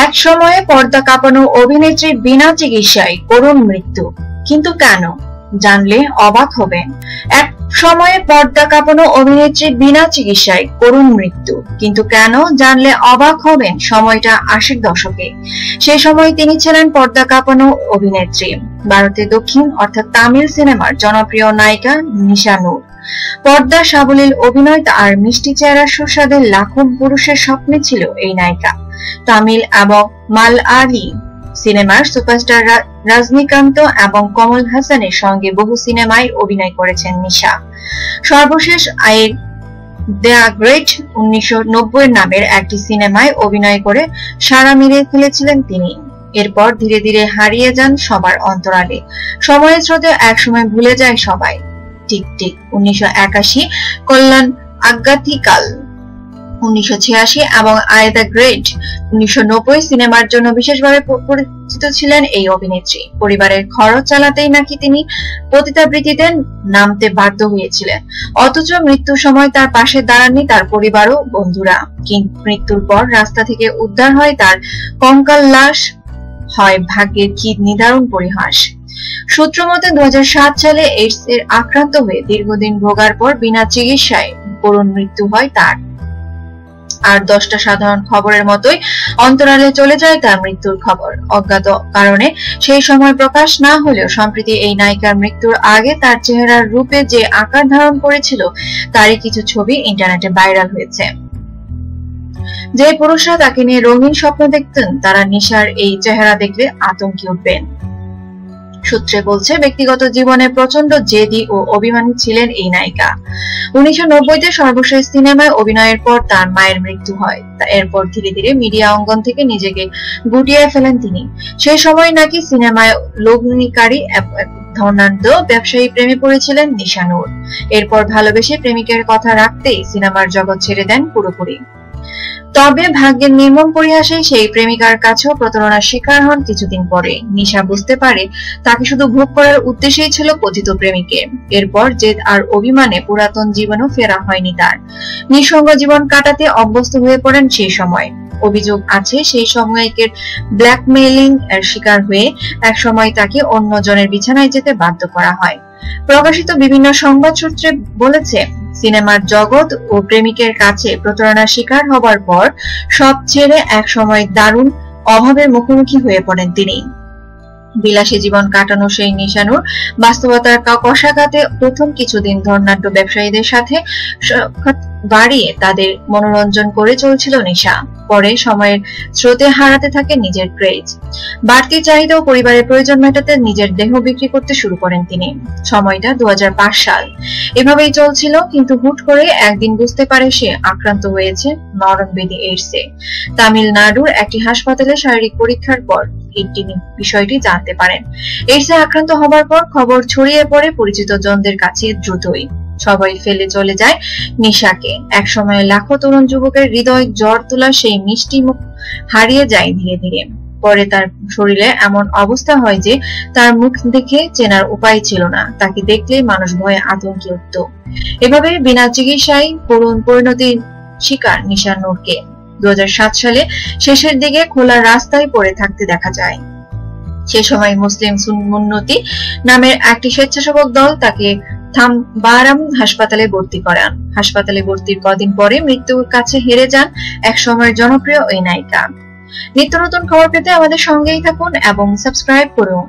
এক সময়ে পর্দা কাঁপানো অভিনেত্রী বিনা চিকিৎসায় করুণ মৃত্যু, কিন্তু কেন? জানলে অবাক হবেন। এক সময়ে পর্দা কাঁপানো অভিনেত্রী বিনা চিকিৎসায় করুণ মৃত্যু, কিন্তু কেন? জানলে অবাক হবেন। সময়টা ৮০-র দশকে। সেই সময় তিনি ছিলেন পর্দা কাঁপানো অভিনেত্রী, ভারতের দক্ষিণ অর্থাৎ তামিল সিনেমার জনপ্রিয় নায়িকা নিশা নূর। পর্দা সাবলীল অভিনয় আর মিষ্টি চেহারা সুস্বাদের লাখো পুরুষের স্বপ্নে ছিল এই নায়িকা। তামিল এবং মালয়ালি সিনেমার সুপারস্টার রজনীকান্ত এবং কমল হাসানের সঙ্গে বহু সিনেমায় অভিনয় করেছেন নিশা। সর্বশেষ আয়ের দ্য গ্রেট ১৯৯০ নামের একটি সিনেমায় অভিনয় করে সাড়া মেরে ফেলেছিলেন তিনি। এরপর ধীরে ধীরে হারিয়ে যান সবার অন্তরালে। সময়ের স্রোতে একসময় ভুলে যায় সবাই। টিক টিক ১৯৮১, কল্যাণ আজ্ঞাতিকাল ১৯৮৬ এবং আই দ্য গ্রেট ১৯৯০ সিনেমার জন্য বিশেষভাবে পরিচিত ছিলেন এই অভিনেত্রী। পরিবারের খরচ চালাতেই নাকি তিনি পতিতাবৃত্তিতে নামতে বাধ্য হয়েছিলেন, অথচ মৃত্যুর সময় তার পাশে দাঁড়াননি তার পরিবার ও বন্ধুরা। কিন্তু মৃত্যুর পর রাস্তা থেকে উদ্ধার হয় তার কঙ্কাল লাশ, হয় ভাগ্যের কি নিদারুণ পরিহাস। সূত্র মতে ২০০৭ সালে এইডস এর আক্রান্ত হয়ে দীর্ঘদিন ভোগার পর বিনা চিকিৎসায় করুণ মৃত্যু হয় তার। আর ১০টা সাধারণ খবরের মতোই অন্তরালে চলে যায় তার মৃত্যুর খবর। অজ্ঞাত কারণে সেই সময় প্রকাশ না হলেও সম্প্রতি এই নায়িকার মৃত্যুর আগে তার চেহারার রূপে যে আকার ধারণ করেছিল তারই কিছু ছবি ইন্টারনেটে ভাইরাল হয়েছে। যে পুরুষরা তাকে নিয়ে রঙিন স্বপ্ন দেখতেন তারা নিশার এই চেহারা দেখলে আতঙ্কে উঠবেন। সূত্রে বলছে, ব্যক্তিগত জীবনে প্রচন্ড জেদি ও অভিমানী ছিলেন এই নায়িকা। ১৯৯০-তে সর্বশেষ সিনেমায় অভিনয়ের পর তার মায়ের মৃত্যু হয়। এরপর ধীরে ধীরে মিডিয়া অঙ্গন থেকে নিজেকে গুটিয়ে ফেলেন তিনি। সেই সময় নাকি সিনেমায় লগ্নিকারী ধনাঢ্য ব্যবসায়ী প্রেমে পড়েছিলেন নিশা নূর। এরপর ভালোবেসে প্রেমিকের কথা রাখতেই সিনেমার জগৎ ছেড়ে দেন পুরোপুরি। তবে ভাগ্যের নির্মম পরিহাসে সেই প্রেমিকার কাছেও প্রতারণার শিকার হন কিছুদিন পরে। নিশা বুঝতে পারে তাকে শুধু ভোগ করার উদ্দেশ্যেই ছিল পতিত প্রেমিকে। এরপর জেদ আর অভিমানে পুরাতন জীবনও ফেরা হয়নি তার। নিঃসঙ্গ জীবন কাটাতে অভ্যস্ত হয়ে পড়েন সেই সময়। অভিযোগ আছে সেই সময়কের ব্ল্যাকমেইলিং এর শিকার হয়ে এক সময় তাকে অন্য জনের বিছানায় যেতে বাধ্য করা হয়। প্রকাশিত বিভিন্ন সংবাদ সূত্রে বলেছে, সিনেমার জগৎ ও প্রেমিকের কাছে প্রতারণার শিকার হবার পর সব ছেড়ে এক সময় দারুণ অভাবের মুখোমুখি হয়ে পড়েন তিনি। বিলাসী জীবন কাটানো সেই নিশা নূর বাস্তবতার কষাঘাতে প্রথম কিছুদিন ধনাঢ্য ব্যবসায়ীদের সাথে বাড়িয়ে তাদের মনোরঞ্জন করে চলছিল নিশা। পরে সময়ের স্রোতে হারাতে থাকে নিজের ক্রেজ। বাড়তি চাহিদা ও পরিবারের প্রয়োজন মেটাতে নিজের দেহ বিক্রি করতে শুরু করেন তিনি। সময়টা ২০০৫ সাল। এভাবেই চলছিল, কিন্তু হুট করে একদিন বুঝতে পারে সে আক্রান্ত হয়েছে নরমবেদী এইডসে। তামিলনাড়ুর একটি হাসপাতালে শারীরিক পরীক্ষার পর তিনি বিষয়টি জানতে পারেন। এইডসে আক্রান্ত হবার পর খবর ছড়িয়ে পড়ে পরিচিত জনদের কাছে দ্রুতই। সবাই ফেলে চলে যায় নিশাকে। এক সময় লাখো তরুণ যুবকের হৃদয় জ্বর তোলা সেই মিষ্টি মুখ হারিয়ে যায় ধীরে ধীরে। পরে তার শরীরে এমন অবস্থা হয় যে তার মুখ দেখে চেনার উপায় ছিল না। তাকে দেখলে মানুষ ভয়ে আতঙ্কে উঠত। এভাবে বিনা চিকিৎসায় করুণ পরিণতির শিকার নিশা নূরকে ২০০৭ সালে শেষের দিকে খোলা রাস্তায় পড়ে থাকতে দেখা যায়। সে সময় মুসলিম সুন্নতি নামের একটি স্বেচ্ছাসেবক দল তাকে থামবারাম হাসপাতালে ভর্তি করান। হাসপাতালে ভর্তির কদিন পরে মৃত্যুর কাছে হেরে যান এক সময়ের জনপ্রিয় ওই নায়িকা। নিত্য নতুন খবর পেতে আমাদের সঙ্গেই থাকুন এবং সাবস্ক্রাইব করুন।